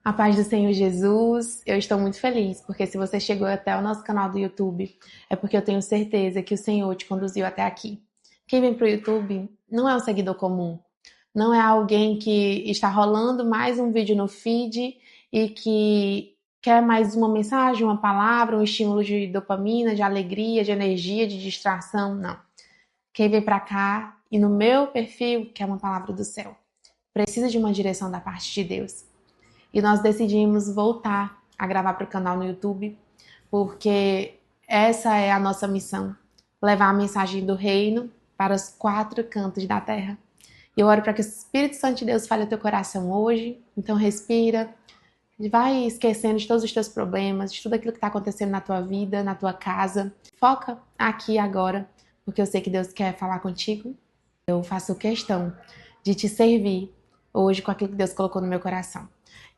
A paz do Senhor Jesus, eu estou muito feliz, porque se você chegou até o nosso canal do YouTube, é porque eu tenho certeza que o Senhor te conduziu até aqui. Quem vem para o YouTube não é um seguidor comum, não é alguém que está rolando mais um vídeo no feed e que quer mais uma mensagem, uma palavra, um estímulo de dopamina, de alegria, de energia, de distração, não. Quem vem para cá e no meu perfil quer uma palavra do céu, precisa de uma direção da parte de Deus. E nós decidimos voltar a gravar para o canal no YouTube, porque essa é a nossa missão, levar a mensagem do reino para os 4 cantos da terra. E eu oro para que o Espírito Santo de Deus fale ao teu coração hoje, então respira, vai esquecendo de todos os teus problemas, de tudo aquilo que está acontecendo na tua vida, na tua casa. Foca aqui e agora, porque eu sei que Deus quer falar contigo. Eu faço questão de te servir hoje com aquilo que Deus colocou no meu coração.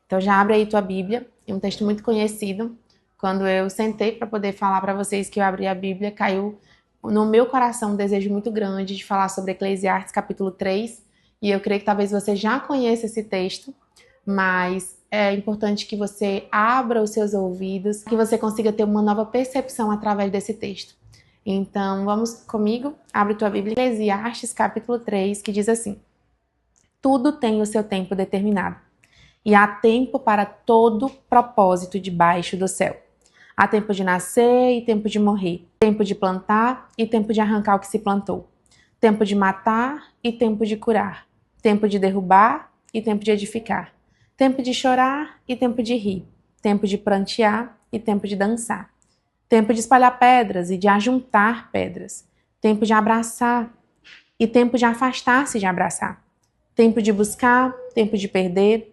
Então já abre aí tua Bíblia, é um texto muito conhecido. Quando eu sentei para poder falar para vocês que eu abri a Bíblia, caiu no meu coração um desejo muito grande de falar sobre Eclesiastes capítulo 3. E eu creio que talvez você já conheça esse texto, mas é importante que você abra os seus ouvidos, que você consiga ter uma nova percepção através desse texto. Então vamos comigo, abre tua Bíblia, Eclesiastes capítulo 3, que diz assim: tudo tem o seu tempo determinado. E há tempo para todo propósito debaixo do céu. Há tempo de nascer e tempo de morrer. Tempo de plantar e tempo de arrancar o que se plantou. Tempo de matar e tempo de curar. Tempo de derrubar e tempo de edificar. Tempo de chorar e tempo de rir. Tempo de prantear e tempo de dançar. Tempo de espalhar pedras e de ajuntar pedras. Tempo de abraçar e tempo de afastar-se de abraçar. Tempo de buscar, tempo de perder.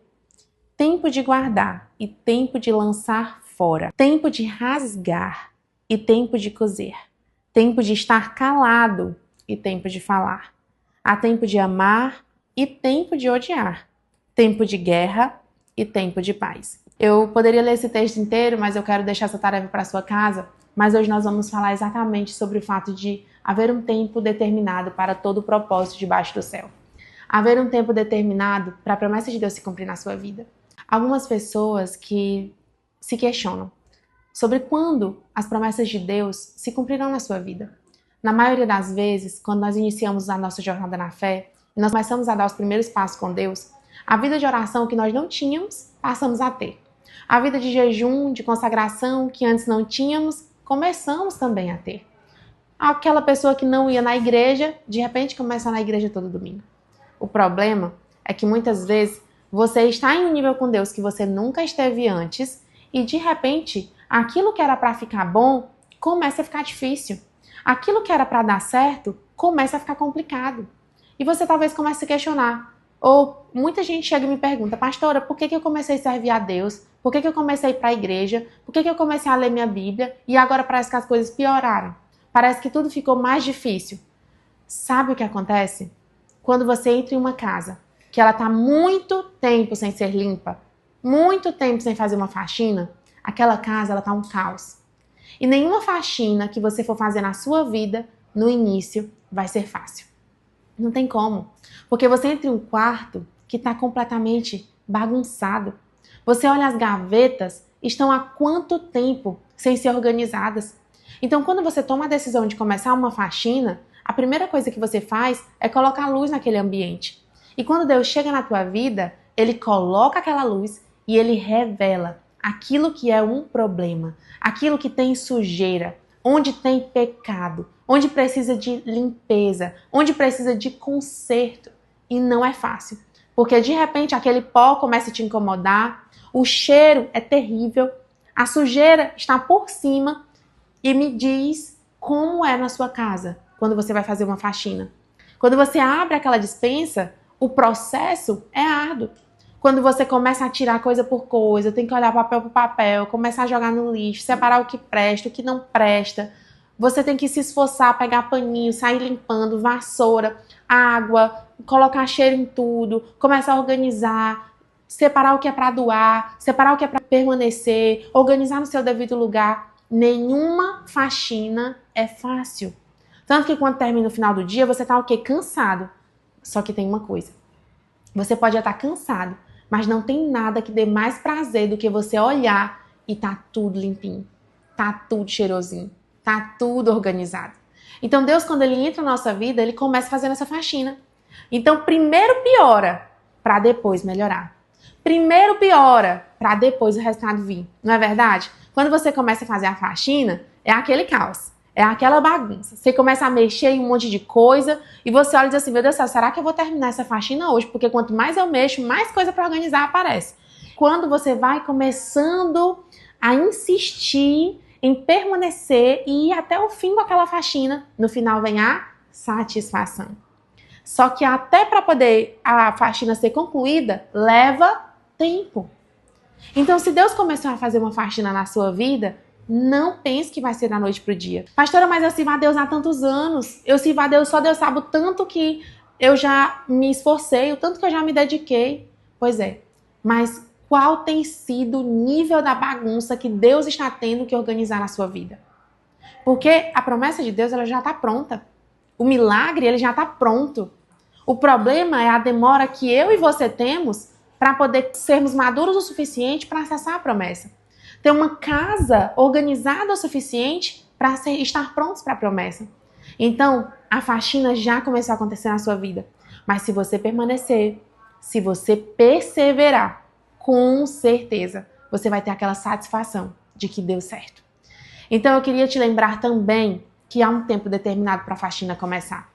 Tempo de guardar e tempo de lançar fora. Tempo de rasgar e tempo de coser. Tempo de estar calado e tempo de falar. Há tempo de amar e tempo de odiar. Tempo de guerra e tempo de paz. Eu poderia ler esse texto inteiro, mas eu quero deixar essa tarefa para sua casa. Mas hoje nós vamos falar exatamente sobre o fato de haver um tempo determinado para todo o propósito debaixo do céu. Haver um tempo determinado para a promessa de Deus se cumprir na sua vida. Algumas pessoas que se questionam sobre quando as promessas de Deus se cumprirão na sua vida. Na maioria das vezes, quando nós iniciamos a nossa jornada na fé e nós começamos a dar os primeiros passos com Deus, a vida de oração que nós não tínhamos, passamos a ter. A vida de jejum, de consagração que antes não tínhamos, começamos também a ter. Aquela pessoa que não ia na igreja, de repente começa na igreja todo domingo. O problema é que muitas vezes você está em um nível com Deus que você nunca esteve antes e, de repente, aquilo que era para ficar bom começa a ficar difícil. Aquilo que era para dar certo começa a ficar complicado. E você talvez comece a se questionar. Ou muita gente chega e me pergunta: pastora, por que eu comecei a servir a Deus? Por que eu comecei a ir para a igreja? Por que eu comecei a ler minha Bíblia? E agora parece que as coisas pioraram. Parece que tudo ficou mais difícil. Sabe o que acontece? Quando você entra em uma casa que ela está muito tempo sem ser limpa, muito tempo sem fazer uma faxina, aquela casa ela está um caos. E nenhuma faxina que você for fazer na sua vida, no início, vai ser fácil. Não tem como. Porque você entra em um quarto que está completamente bagunçado. Você olha as gavetas, estão há quanto tempo sem ser organizadas. Então, quando você toma a decisão de começar uma faxina, a primeira coisa que você faz é colocar luz naquele ambiente. E quando Deus chega na tua vida, Ele coloca aquela luz e Ele revela aquilo que é um problema, aquilo que tem sujeira, onde tem pecado, onde precisa de limpeza, onde precisa de conserto. E não é fácil, porque de repente aquele pó começa a te incomodar, o cheiro é terrível, a sujeira está por cima e me diz como é na sua casa quando você vai fazer uma faxina. Quando você abre aquela despensa, o processo é árduo. Quando você começa a tirar coisa por coisa, tem que olhar papel por papel, começar a jogar no lixo, separar o que presta, o que não presta. Você tem que se esforçar, pegar paninho, sair limpando, vassoura, água, colocar cheiro em tudo, começar a organizar, separar o que é para doar, separar o que é para permanecer, organizar no seu devido lugar. Nenhuma faxina é fácil. Tanto que quando termina o final do dia, você tá o quê? Cansado. Só que tem uma coisa. Você pode estar cansado, Mas não tem nada que dê mais prazer do que você olhar e tá tudo limpinho, tá tudo cheirosinho, tá tudo organizado. Então Deus, quando Ele entra na nossa vida, Ele começa fazendo essa faxina. Então primeiro piora para depois melhorar. Primeiro piora para depois o resultado vir. Não é verdade? Quando você começa a fazer a faxina, é aquele caos. É aquela bagunça. Você começa a mexer em um monte de coisa e você olha e diz assim, meu Deus do céu, será que eu vou terminar essa faxina hoje? Porque quanto mais eu mexo, mais coisa para organizar aparece. Quando você vai começando a insistir em permanecer e ir até o fim com aquela faxina, no final vem a satisfação. Só que até para poder a faxina ser concluída, leva tempo. Então, se Deus começou a fazer uma faxina na sua vida, não pense que vai ser da noite pro dia. Pastora, mas eu sirvo a Deus há tantos anos. Eu sirvo a Deus, só Deus sabe o tanto que eu já me esforcei, o tanto que eu já me dediquei. Pois é, mas qual tem sido o nível da bagunça que Deus está tendo que organizar na sua vida? Porque a promessa de Deus ela já está pronta. O milagre ele já está pronto. O problema é a demora que eu e você temos para poder sermos maduros o suficiente para acessar a promessa. Ter uma casa organizada o suficiente para estar prontos para a promessa. Então, a faxina já começou a acontecer na sua vida. Mas se você permanecer, se você perseverar, com certeza você vai ter aquela satisfação de que deu certo. Então, eu queria te lembrar também que há um tempo determinado para a faxina começar.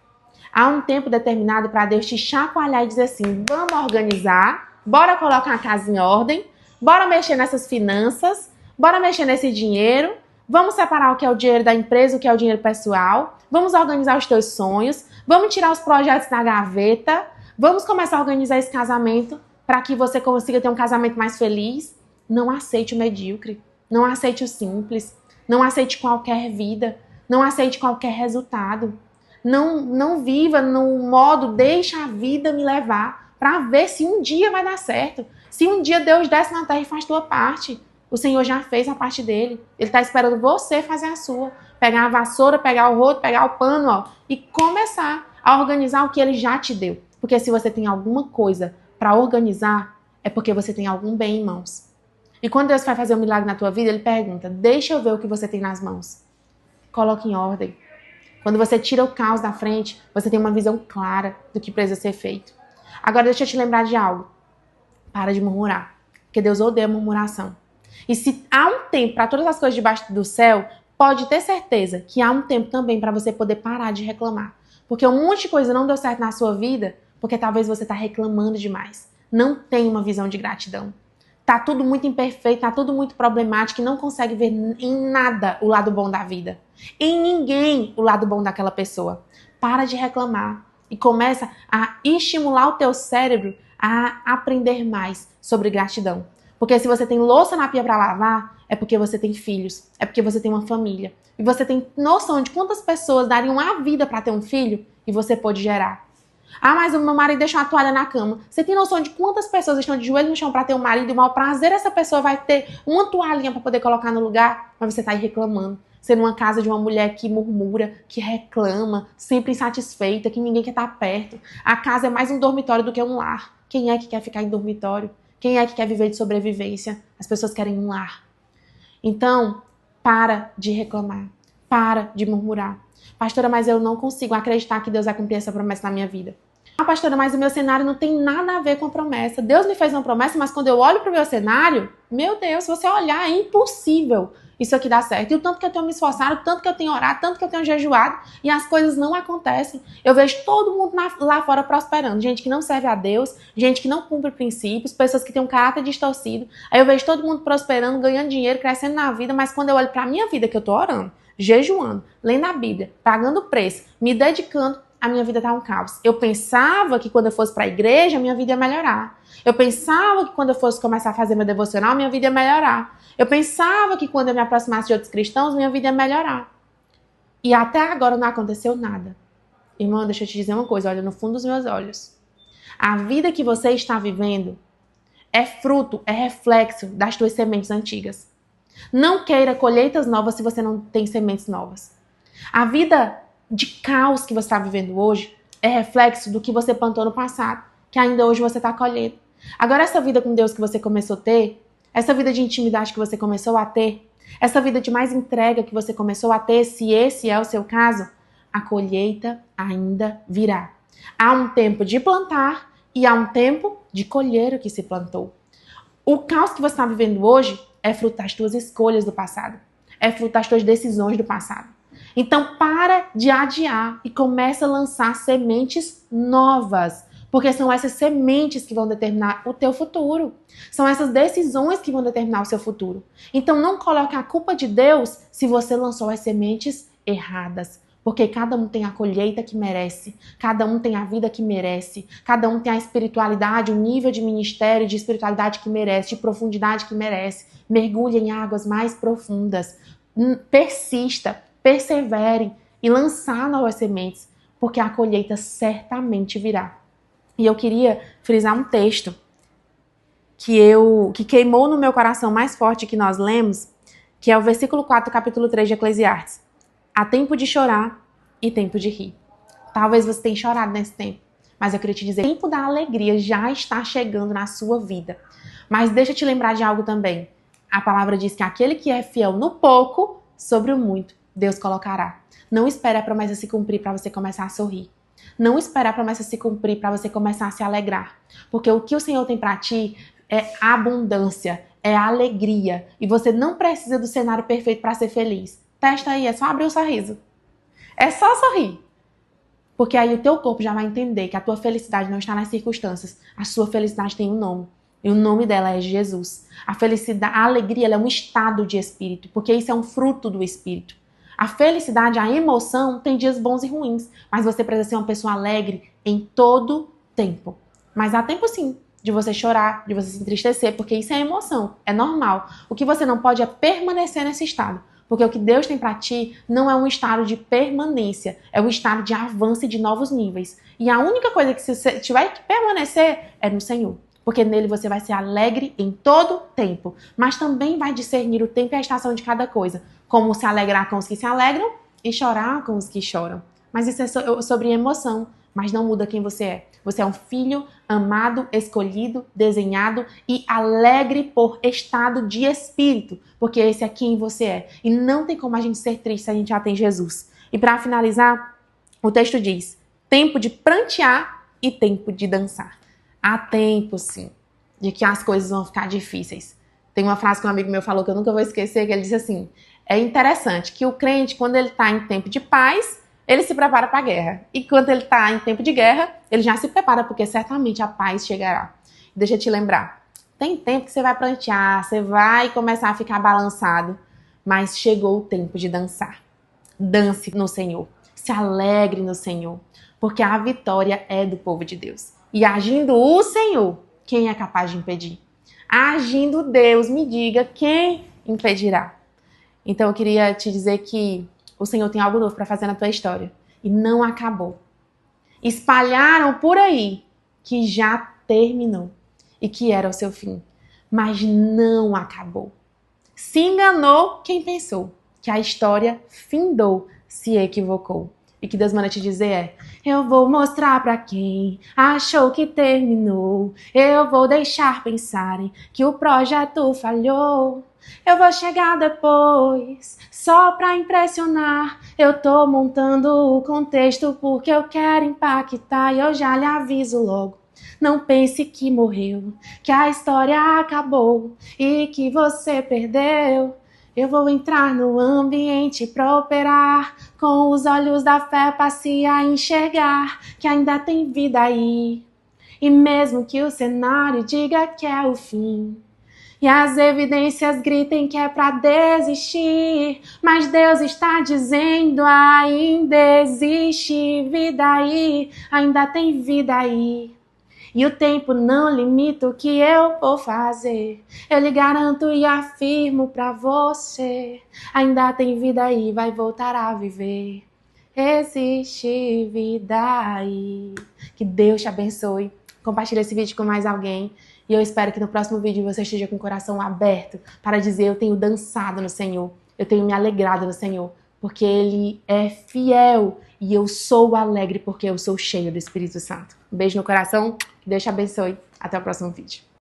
Há um tempo determinado para Deus te chacoalhar e dizer assim, vamos organizar, bora colocar a casa em ordem, bora mexer nessas finanças, bora mexer nesse dinheiro, vamos separar o que é o dinheiro da empresa, o que é o dinheiro pessoal, vamos organizar os teus sonhos, vamos tirar os projetos da gaveta, vamos começar a organizar esse casamento para que você consiga ter um casamento mais feliz. Não aceite o medíocre, não aceite o simples, não aceite qualquer vida, não aceite qualquer resultado. Não viva no modo deixa a vida me levar para ver se um dia vai dar certo. Se um dia Deus desce na terra e faz a tua parte, o Senhor já fez a parte dele. Ele está esperando você fazer a sua. Pegar a vassoura, pegar o rodo, pegar o pano ó, e começar a organizar o que ele já te deu. Porque se você tem alguma coisa para organizar, é porque você tem algum bem em mãos. E quando Deus vai fazer um milagre na tua vida, ele pergunta, deixa eu ver o que você tem nas mãos. Coloque em ordem. Quando você tira o caos da frente, você tem uma visão clara do que precisa ser feito. Agora deixa eu te lembrar de algo. Para de murmurar, porque Deus odeia murmuração. E se há um tempo para todas as coisas debaixo do céu, pode ter certeza que há um tempo também para você poder parar de reclamar. Porque um monte de coisa não deu certo na sua vida, porque talvez você está reclamando demais. Não tem uma visão de gratidão. Tá tudo muito imperfeito, tá tudo muito problemático e não consegue ver em nada o lado bom da vida. Em ninguém o lado bom daquela pessoa. Para de reclamar e começa a estimular o teu cérebro a aprender mais sobre gratidão. Porque se você tem louça na pia para lavar, é porque você tem filhos, é porque você tem uma família. E você tem noção de quantas pessoas dariam a vida para ter um filho e você pode gerar. Ah, mas o meu marido deixou uma toalha na cama. Você tem noção de quantas pessoas estão de joelho no chão para ter um marido e o maior prazer essa pessoa vai ter uma toalhinha para poder colocar no lugar, mas você está aí reclamando. Você numa casa de uma mulher que murmura, que reclama, sempre insatisfeita, que ninguém quer estar perto. A casa é mais um dormitório do que um lar. Quem é que quer ficar em dormitório? Quem é que quer viver de sobrevivência? As pessoas querem um lar. Então, para de reclamar. Para de murmurar. Pastora, mas eu não consigo acreditar que Deus vai cumprir essa promessa na minha vida. Ah, pastora, mas o meu cenário não tem nada a ver com a promessa. Deus me fez uma promessa, mas quando eu olho para o meu cenário, meu Deus, se você olhar, é impossível isso aqui dar certo. E o tanto que eu tenho me esforçado, o tanto que eu tenho orado, tanto que eu tenho jejuado, e as coisas não acontecem. Eu vejo todo mundo lá fora prosperando. Gente que não serve a Deus, gente que não cumpre princípios, pessoas que têm um caráter distorcido. Aí eu vejo todo mundo prosperando, ganhando dinheiro, crescendo na vida, mas quando eu olho para a minha vida, que eu tô orando, jejuando, lendo a Bíblia, pagando preço, me dedicando, a minha vida tá um caos. Eu pensava que quando eu fosse para a igreja, a minha vida ia melhorar. Eu pensava que quando eu fosse começar a fazer meu devocional, minha vida ia melhorar. Eu pensava que quando eu me aproximasse de outros cristãos, minha vida ia melhorar. E até agora não aconteceu nada. Irmão, deixa eu te dizer uma coisa, olha no fundo dos meus olhos. A vida que você está vivendo é fruto, é reflexo das tuas sementes antigas. Não queira colheitas novas se você não tem sementes novas. A vida de caos que você está vivendo hoje é reflexo do que você plantou no passado, que ainda hoje você está colhendo. Agora essa vida com Deus que você começou a ter, essa vida de intimidade que você começou a ter, essa vida de mais entrega que você começou a ter, se esse é o seu caso, a colheita ainda virá. Há um tempo de plantar e há um tempo de colher o que se plantou. O caos que você está vivendo hoje é fruto das tuas escolhas do passado. É fruto das tuas decisões do passado. Então para de adiar e começa a lançar sementes novas. Porque são essas sementes que vão determinar o teu futuro. São essas decisões que vão determinar o seu futuro. Então não coloque a culpa de Deus se você lançou as sementes erradas. Porque cada um tem a colheita que merece, cada um tem a vida que merece, cada um tem a espiritualidade, o nível de ministério, de espiritualidade que merece, de profundidade que merece. Mergulhe em águas mais profundas. Persista, persevere em lançar novas sementes, porque a colheita certamente virá. E eu queria frisar um texto que queimou no meu coração mais forte que nós lemos, que é o versículo 4, capítulo 3 de Eclesiastes. Há tempo de chorar e tempo de rir. Talvez você tenha chorado nesse tempo, mas eu queria te dizer, o tempo da alegria já está chegando na sua vida. Mas deixa eu te lembrar de algo também. A palavra diz que aquele que é fiel no pouco, sobre o muito, Deus colocará. Não espere a promessa se cumprir para você começar a sorrir. Não espere a promessa se cumprir para você começar a se alegrar. Porque o que o Senhor tem para ti é abundância, é alegria. E você não precisa do cenário perfeito para ser feliz. Testa aí, é só abrir o sorriso. É só sorrir. Porque aí o teu corpo já vai entender que a tua felicidade não está nas circunstâncias. A sua felicidade tem um nome. E o nome dela é Jesus. A felicidade, a alegria, ela é um estado de espírito. Porque isso é um fruto do espírito. A felicidade, a emoção, tem dias bons e ruins. Mas você precisa ser uma pessoa alegre em todo tempo. Mas há tempo sim de você chorar, de você se entristecer, porque isso é emoção, é normal. O que você não pode é permanecer nesse estado. Porque o que Deus tem para ti não é um estado de permanência, é um estado de avanço e de novos níveis. E a única coisa que você tiver que permanecer é no Senhor. Porque nele você vai ser alegre em todo tempo. Mas também vai discernir o tempo e a estação de cada coisa. Como se alegrar com os que se alegram e chorar com os que choram. Mas isso é sobre emoção, mas não muda quem você é. Você é um filho amado, escolhido, desenhado e alegre por estado de espírito. Porque esse é quem você é. E não tem como a gente ser triste se a gente já tem Jesus. E para finalizar, o texto diz: tempo de prantear e tempo de dançar. Há tempo, sim, de que as coisas vão ficar difíceis. Tem uma frase que um amigo meu falou que eu nunca vou esquecer, que ele disse assim: é interessante que o crente, quando ele está em tempo de paz, ele se prepara para a guerra. E quando ele está em tempo de guerra, ele já se prepara, porque certamente a paz chegará. Deixa eu te lembrar, tem tempo que você vai prantear, você vai começar a ficar balançado, mas chegou o tempo de dançar. Dance no Senhor, se alegre no Senhor, porque a vitória é do povo de Deus. E agindo o Senhor, quem é capaz de impedir? Agindo Deus, me diga quem impedirá. Então eu queria te dizer que o Senhor tem algo novo para fazer na tua história. E não acabou. Espalharam por aí que já terminou e que era o seu fim. Mas não acabou. Se enganou quem pensou que a história findou, se equivocou. E que Deus manda te dizer é: eu vou mostrar pra quem achou que terminou. Eu vou deixar pensarem que o projeto falhou. Eu vou chegar depois, só pra impressionar. Eu tô montando o contexto porque eu quero impactar. E eu já lhe aviso logo: não pense que morreu, que a história acabou e que você perdeu. Eu vou entrar no ambiente pra operar, com os olhos da fé passei a enxergar que ainda tem vida aí. E mesmo que o cenário diga que é o fim, e as evidências gritem que é pra desistir, mas Deus está dizendo: ainda existe vida aí, ainda tem vida aí. E o tempo não limita o que eu vou fazer. Eu lhe garanto e afirmo pra você: ainda tem vida aí, vai voltar a viver. Existe vida aí. Que Deus te abençoe. Compartilhe esse vídeo com mais alguém. E eu espero que no próximo vídeo você esteja com o coração aberto para dizer: eu tenho dançado no Senhor. Eu tenho me alegrado no Senhor. porque Ele é fiel e eu sou alegre porque eu sou cheia do Espírito Santo. Um beijo no coração, que Deus te abençoe. Até o próximo vídeo.